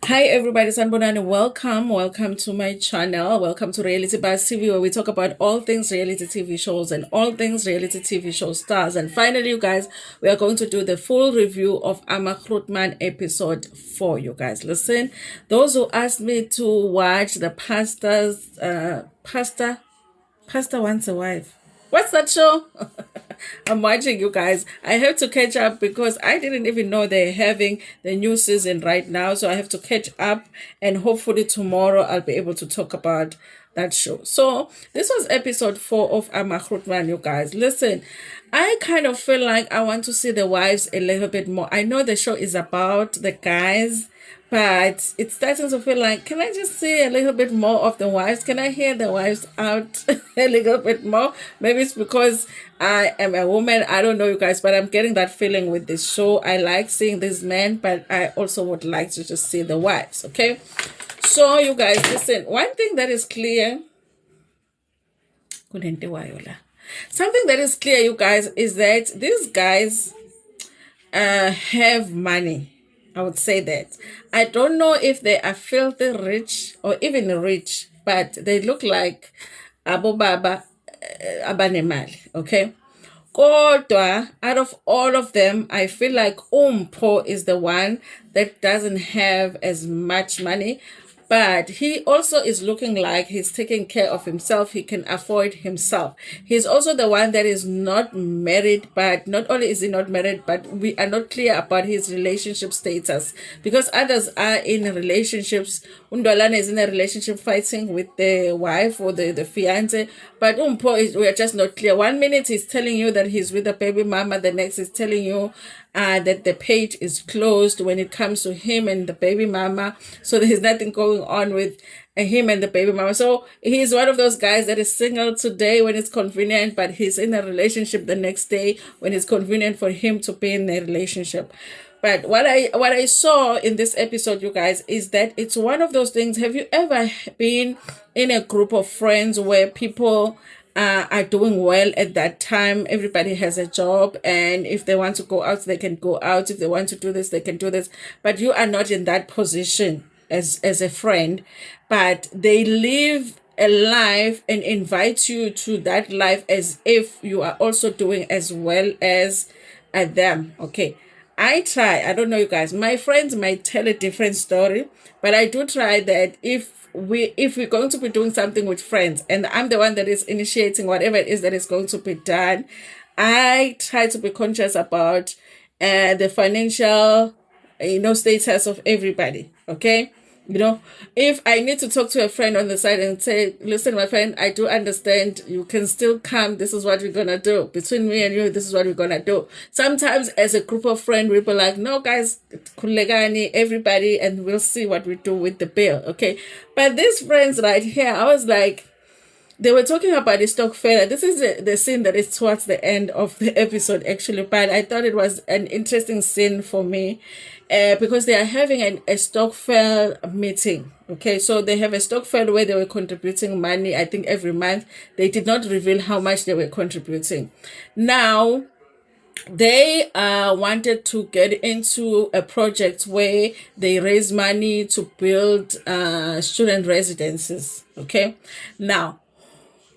Hi everybody, Sanbonani. Welcome to my channel. Welcome to Reality Buzz TV, where we talk about all things reality TV shows and all things reality TV show stars. And finally, you guys, we are going to do the full review of Amagrootman episode 4. You guys, listen. Those who asked me to watch the pastor wants a wife. What's that show? I'm watching, you guys. I have to catch up because I didn't even know they're having the new season right now. So I have to catch up, and hopefully tomorrow I'll be able to talk about that show. So this was episode 4 of Amagrootman, you guys. Listen, I kind of feel like I want to see the wives a little bit more. I know the show is about the guys, but it's starting to feel like, can I just see a little bit more of the wives? Can I hear the wives out a little bit more? Maybe it's because I am a woman. I don't know, you guys, but I'm getting that feeling with this show. I like seeing these men, but I also would like to just see the wives, okay? So, you guys, listen, one thing that is clear, something that is clear, you guys, is that these guys have money. I would say that. I don't know if they are filthy rich or even rich, but they look like Abo Baba Abanemali, okay? Kodwa, out of all of them, I feel like Umpo is the one that doesn't have as much money, but he also is looking like he's taking care of himself. He can afford himself. He's also the one that is not married, but not only is he not married, but we are not clear about his relationship status, because others are in relationships. Undwalana is in a relationship fighting with the wife or the fiance, but we are just not clear. One minute he's telling you that he's with the baby mama, the next is telling you that the page is closed when it comes to him and the baby mama. So there's nothing going on with him and the baby mama. So he's one of those guys that is single today when it's convenient, but he's in a relationship the next day when it's convenient for him to be in a relationship. But what I saw in this episode, you guys, is that it's one of those things. Have you ever been in a group of friends where people are doing well at that time? Everybody has a job, and if they want to go out, they can go out. If they want to do this, they can do this. But you are not in that position as a friend, but they live a life and invite you to that life as if you are also doing as well as them. Okay. I try. I don't know, you guys. My friends might tell a different story, but I do try that if we're going to be doing something with friends, and I'm the one that is initiating whatever it is that is going to be done, I try to be conscious about the financial, status of everybody. Okay. If I need to talk to a friend on the side and say, listen, my friend, I do understand, you can still come. This is what we're going to do. Between me and you, this is what we're going to do. Sometimes as a group of friends, we'll be like, no, guys, kulegani, everybody, and we'll see what we do with the bill. Okay. But these friends right here, I was like, they were talking about the Stockvel. This is the scene that is towards the end of the episode, actually. But I thought it was an interesting scene for me because they are having a Stockvel meeting. Okay, so they have a Stockvel where they were contributing money, I think, every month. They did not reveal how much they were contributing. Now, they wanted to get into a project where they raise money to build student residences. Okay, now,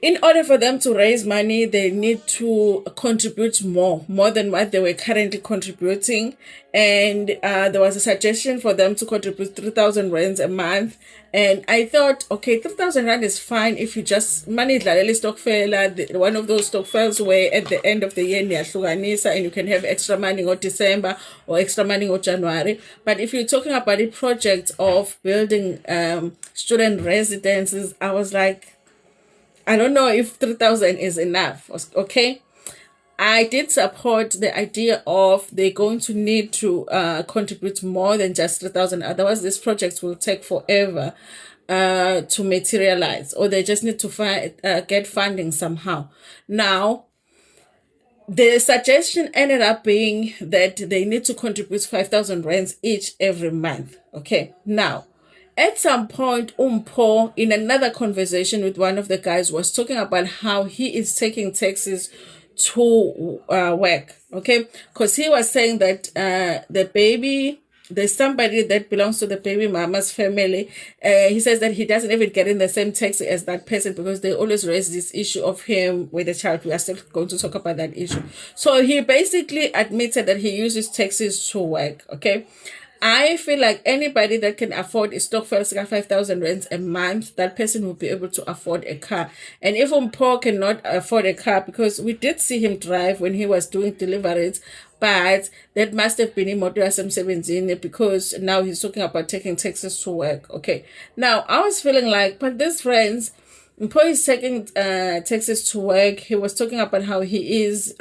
in order for them to raise money, they need to contribute more than what they were currently contributing. And there was a suggestion for them to contribute 3,000 rands a month. And I thought, okay, 3,000 rand is fine if you just money Stockvel, one of those Stockvels where at the end of the year and you can have extra money or December or extra money or January. But if you're talking about a project of building student residences, I was like, I don't know if 3,000 is enough. Okay. I did support the idea of they're going to need to contribute more than just 3,000. Otherwise, this project will take forever to materialize, or they just need to get funding somehow. Now, the suggestion ended up being that they need to contribute 5,000 rands each every month. Okay. Now, at some point, Umpo, in another conversation with one of the guys, was talking about how he is taking taxis to work. Okay, because he was saying that the baby there's somebody that belongs to the baby mama's family. He says that he doesn't even get in the same taxi as that person because they always raise this issue of him with the child. We are still going to talk about that issue. So he basically admitted that he uses taxis to work. Okay. I feel like anybody that can afford a stokfel 5,000 rands a month, that person will be able to afford a car. And if Paul cannot afford a car, because we did see him drive when he was doing deliveries, but that must have been in Motor 17 because now he's talking about taking taxis to work. Okay. Now I was feeling like, but these friends, Mpo is taking Texas to work. He was talking about how he is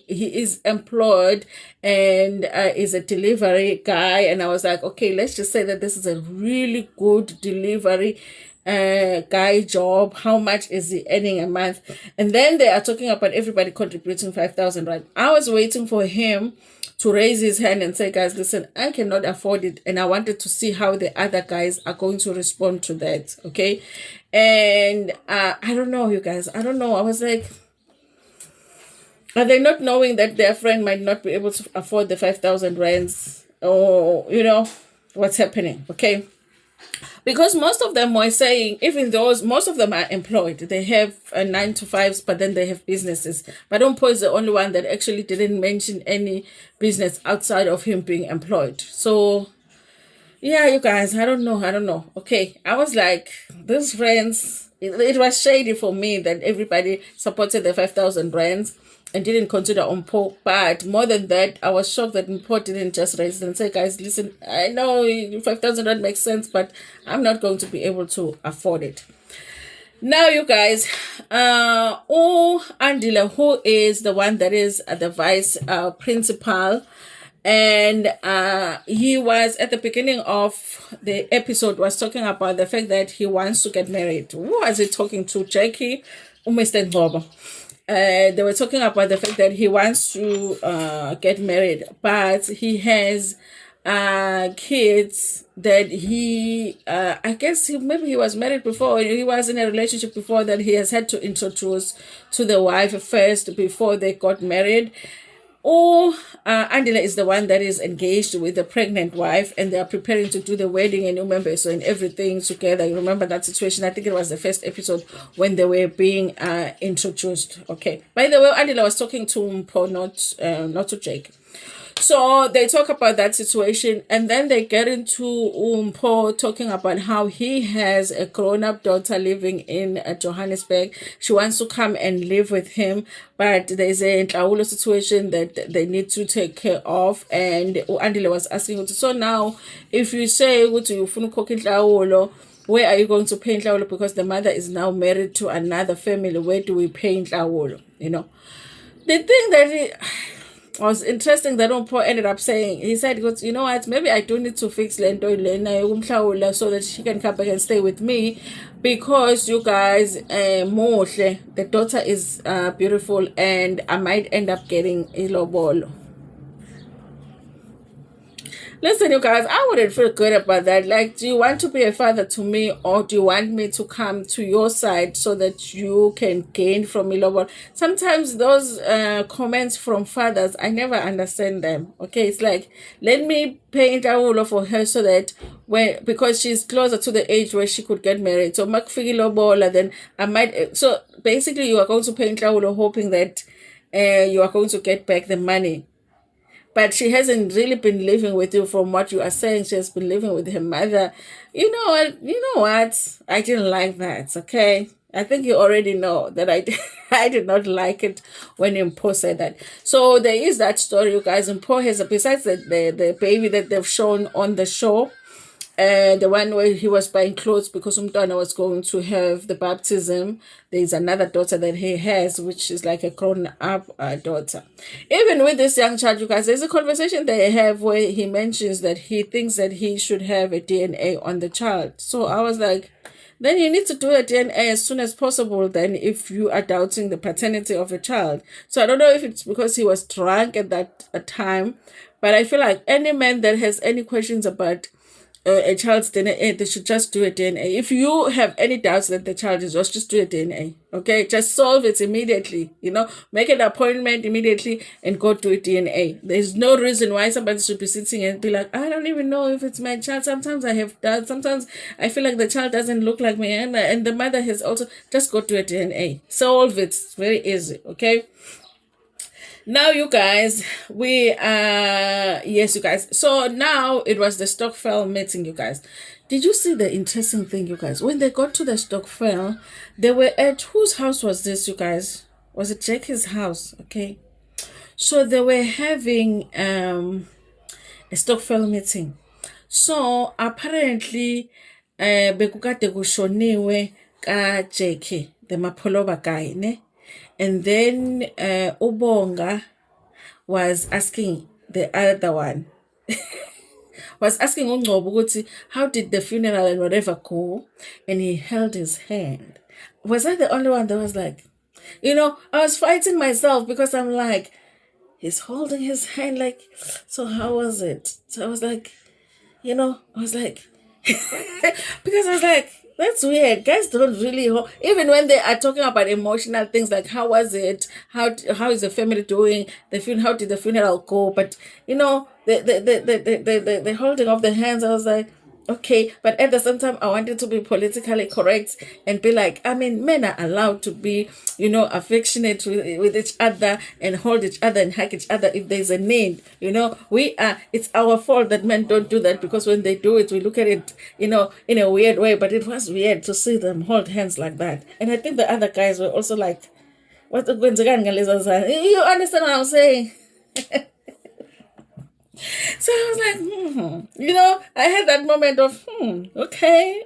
he is employed and is a delivery guy. And I was like, okay, let's just say that this is a really good delivery guy job. How much is he earning a month? And then they are talking about everybody contributing 5,000, right? I was waiting for him to raise his hand and say, guys, listen, I cannot afford it. And I wanted to see how the other guys are going to respond to that. Okay. And I don't know, you guys. I don't know. I was like, are they not knowing that their friend might not be able to afford the 5,000 rands? Or, what's happening? Okay. Because most of them were saying, even those, most of them are employed. They have 9 to 5s, but then they have businesses. But Umpo is the only one that actually didn't mention any business outside of him being employed. So, yeah, you guys, I don't know. Okay, I was like, these friends, it was shady for me that everybody supported the 5,000 rands and didn't consider Umpo. But more than that, I was shocked that Umpo didn't just raise it and say, guys, listen, I know 5,000 rand makes sense, but I'm not going to be able to afford it. Now, you guys, Andile, who is the one that is the vice principal, and he was at the beginning of the episode was talking about the fact that he wants to get married. Who was he talking to? Jackie, Mr. Bobo. They were talking about the fact that he wants to get married, but he has kids that he I guess maybe he was married before, he was in a relationship before, that he has had to introduce to the wife first before they got married. Or Andile is the one that is engaged with the pregnant wife, and they are preparing to do the wedding, and you remember, so in everything together. You remember that situation? I think it was the first episode when they were being introduced. Okay. By the way, Andile was talking to Mpo, not to Jake. So they talk about that situation, and then they get into Umpo talking about how he has a grown-up daughter living in Johannesburg. She wants to come and live with him, but there's a Ntlawulo situation that they need to take care of. And Andile was asking, so now, if you say you cook Ntlawulo, where are you going to pay Ntlawulo? Because the mother is now married to another family. Where do we pay Ntlawulo? The thing that was interesting that Umpo ended up saying, he said, you know what, maybe I do need to fix Lento Lena so that she can come back and stay with me, because you guys, Mohle, the daughter is beautiful, and I might end up getting ilobolo. Listen, you guys, I wouldn't feel good about that. Like, do you want to be a father to me, or do you want me to come to your side so that you can gain from me? Sometimes those comments from fathers, I never understand them. Okay, it's like, let me paint a wall for her so that because she's closer to the age where she could get married. So then I might. So basically, you are going to paint a wall hoping that you are going to get back the money. But she hasn't really been living with you, from what you are saying. She has been living with her mother. You know what? I didn't like that, okay? I think you already know that I did not like it when Mpo said that. So there is that story, you guys. Mpo has, besides the baby that they've shown on the show, the one where he was buying clothes because Umtwana was going to have the baptism, there's another daughter that he has, which is like a grown-up daughter. Even with this young child, you guys, there's a conversation they have where he mentions that he thinks that he should have a DNA on the child. So I was like, then you need to do a DNA as soon as possible then, if you are doubting the paternity of a child. So I don't know if it's because he was drunk at that time, but I feel like any man that has any questions about a child's DNA, they should just do a DNA. If you have any doubts that the child is lost, just do a DNA. Okay, just solve it immediately. Make an appointment immediately and go do a DNA. There's no reason why somebody should be sitting and be like, I don't even know if it's my child. Sometimes I have doubts. Sometimes I feel like the child doesn't look like me, and the mother has also. Just go do a DNA. Solve it. It's very easy. Okay. Now, you guys, yes, you guys. So now it was the Stockvel meeting, you guys. Did you see the interesting thing, you guys? When they got to the Stockvel, they were at, whose house was this, you guys? Was it Jackie's house? Okay. So they were having a Stockvel meeting. So apparently, bekukade kushoniwe ka Jackie, the Mapoloba guy, ne? And then Ubonga was asking the other one, was asking Ungcobo ukuthi, how did the funeral and whatever go? And he held his hand. Was I the only one that was like, I was fighting myself because I'm like, he's holding his hand like, so how was it? So I was like, I was like, because I was like, that's weird. Guys don't really, even when they are talking about emotional things like how was it, how is the family doing, how did the funeral go? But the holding of the hands, I was like, okay, but at the same time, I wanted to be politically correct and be like, I mean, men are allowed to be, affectionate with each other and hold each other and hug each other if there's a need. It's our fault that men don't do that, because when they do it, we look at it, in a weird way. But it was weird to see them hold hands like that. And I think the other guys were also like, what the you understand what I'm saying? So I was like, I had that moment of, okay.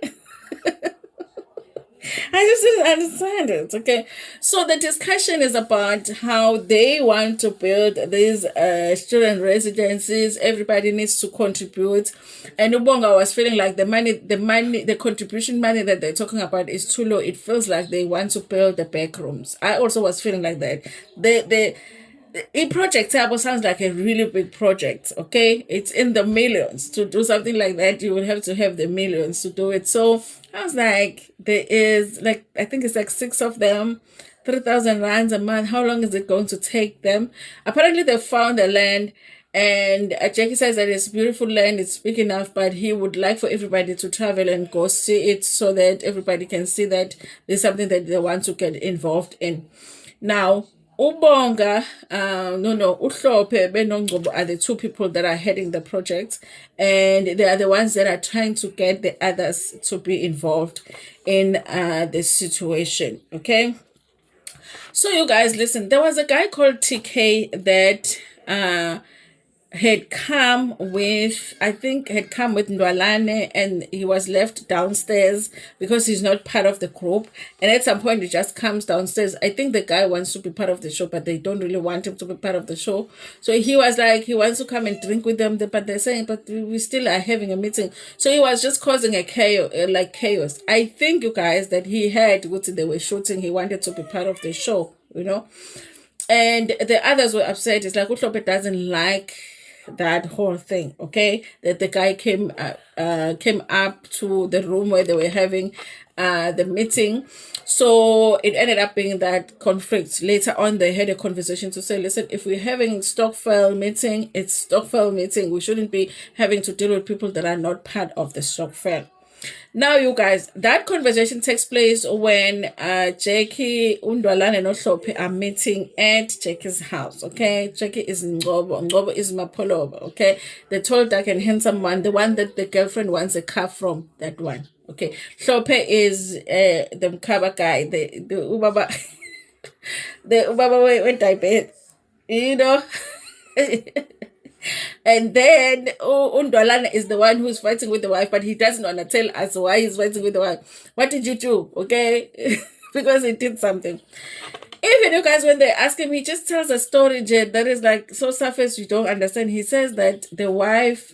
I just didn't understand it. Okay. So the discussion is about how they want to build these student residencies. Everybody needs to contribute. And Ubonga was feeling like the contribution money that they're talking about is too low. It feels like they want to build the back rooms. I also was feeling like that. The project sounds like a really big project. Okay, it's in the millions. To do something like that, you will have to have the millions to do it. So I was like, there is like, I think it's like 6 of them, 3,000 rands a month. How long is it going to take them? Apparently they found a land, and Jackie says that it's beautiful land, it's big enough, but he would like for everybody to travel and go see it so that everybody can see that there's something that they want to get involved in. Now, Ubonga, Uhlophe, Benongcobo are the 2 people that are heading the project, and they are the ones that are trying to get the others to be involved in the situation. Okay. So you guys, listen, there was a guy called TK that had come with Ndwalane, and he was left downstairs because he's not part of the group. And at some point he just comes downstairs. I think the guy wants to be part of the show, but they don't really want him to be part of the show. So he was like, he wants to come and drink with them, but they're saying, but we still are having a meeting. So he was just causing a chaos. I think, you guys, that he had what they were shooting. He wanted to be part of the show, and the others were upset. It's like Uhlophe doesn't like that whole thing. Okay, that the guy came up to the room where they were having the meeting. So it ended up being that conflict. Later on, they had a conversation to say, listen, if we're having Stockvel meeting, it's Stockvel meeting. We shouldn't be having to deal with people that are not part of the Stockvel. Now, you guys, that conversation takes place when Jackie, Undwalane, and Uhlophe are meeting at Jackie's house. Okay, Jackie is Ngcobo. Ngcobo is Mapoloba. Okay, the tall, dark, and handsome one, the one that the girlfriend wants a car from. That one. Okay, Uhlophe is the Mkaba guy, the Ubaba, the Ubaba went to bed. And then Undwalane is the one who's fighting with the wife, but he doesn't want to tell us why he's fighting with the wife. What did you do? Okay, because he did something. Even you guys, when they ask him, he just tells a story that is like so surface you don't understand. He says that the wife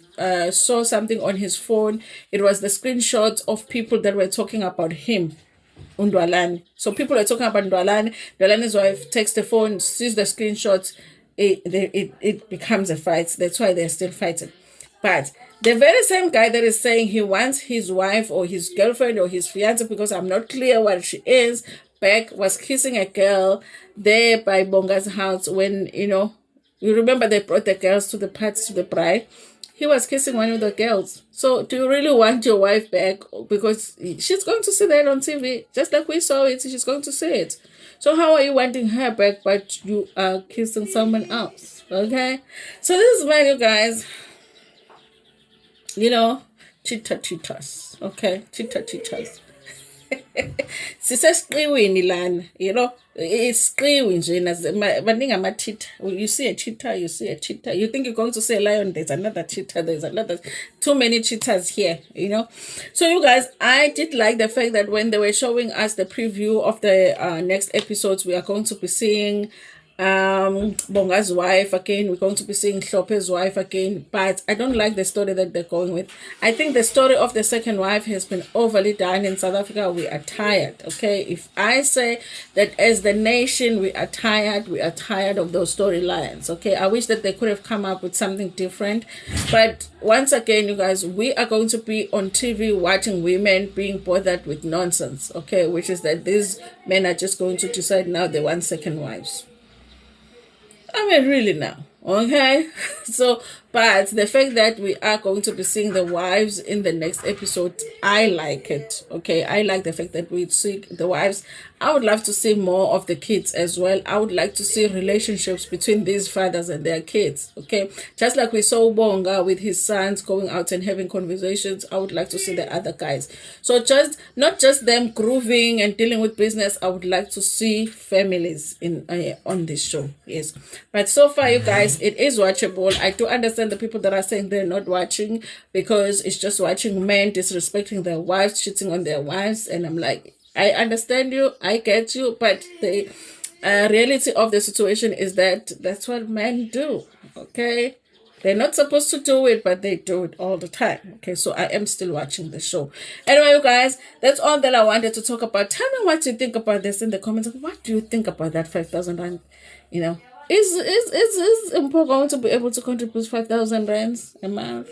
saw something on his phone. It was the screenshots of people that were talking about him, Undwalane. So people are talking about Ndwalane. Ndwalane's wife takes the phone, sees the screenshots. It becomes a fight. That's why they're still fighting. But the very same guy that is saying he wants his wife or his girlfriend or his fiance, because I'm not clear what she is, back, was kissing a girl there by Bonga's house when, you remember they brought the girls to the party, to the bride. He was kissing one of the girls. So do you really want your wife back? Because she's going to see that on TV. Just like we saw it, she's going to see it. So how are you wanting her back, but you are kissing someone else? Okay? So this is why, you guys, cheaters. Okay? Cheaters. Sisesiqiwini lana, isiqiwi nje baningi ama-cheater. You see a cheater, you see a cheater. You think you're going to say lion, there's another cheater, there's another, too many cheaters here, So you guys, I did like the fact that when they were showing us the preview of the next episodes, we are going to be seeing Bonga's wife again. We're going to be seeing Hlophe's wife again, but I don't like the story that they're going with. I think the story of the second wife has been overly done in South Africa. We are tired. Okay, if I say that as the nation we are tired of those storylines. Okay, I wish that they could have come up with something different, but once again, you guys, we are going to be on TV watching women being bothered with nonsense. Okay, which is that these men are just going to decide now they want second wives. I mean, really now, okay? So, but the fact that we are going to be seeing the wives in the next episode, I like it, okay? I like the fact that we see the wives. I would love to see more of the kids as well. I would like to see relationships between these fathers and their kids, okay? Just like we saw Bonga with his sons going out and having conversations, I would like to see the other guys. So just, not just them grooving and dealing with business, I would like to see families in on this show, yes. But so far, you guys, it is watchable. I do understand the people that are saying they're not watching because it's just watching men disrespecting their wives, cheating on their wives, and I'm like, I understand you, I get you, but the reality of the situation is that that's what men do, okay? They're not supposed to do it, but they do it all the time, okay? So I am still watching the show. Anyway, you guys, that's all that I wanted to talk about. Tell me what you think about this in the comments. What do you think about that 5,000 rand, Is Impo going to be able to contribute 5,000 rands a month?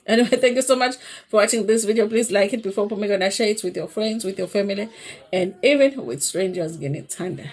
Anyway, thank you so much for watching this video. Please like it before gonna share it with your friends, with your family, and even with strangers. Getting it thunder.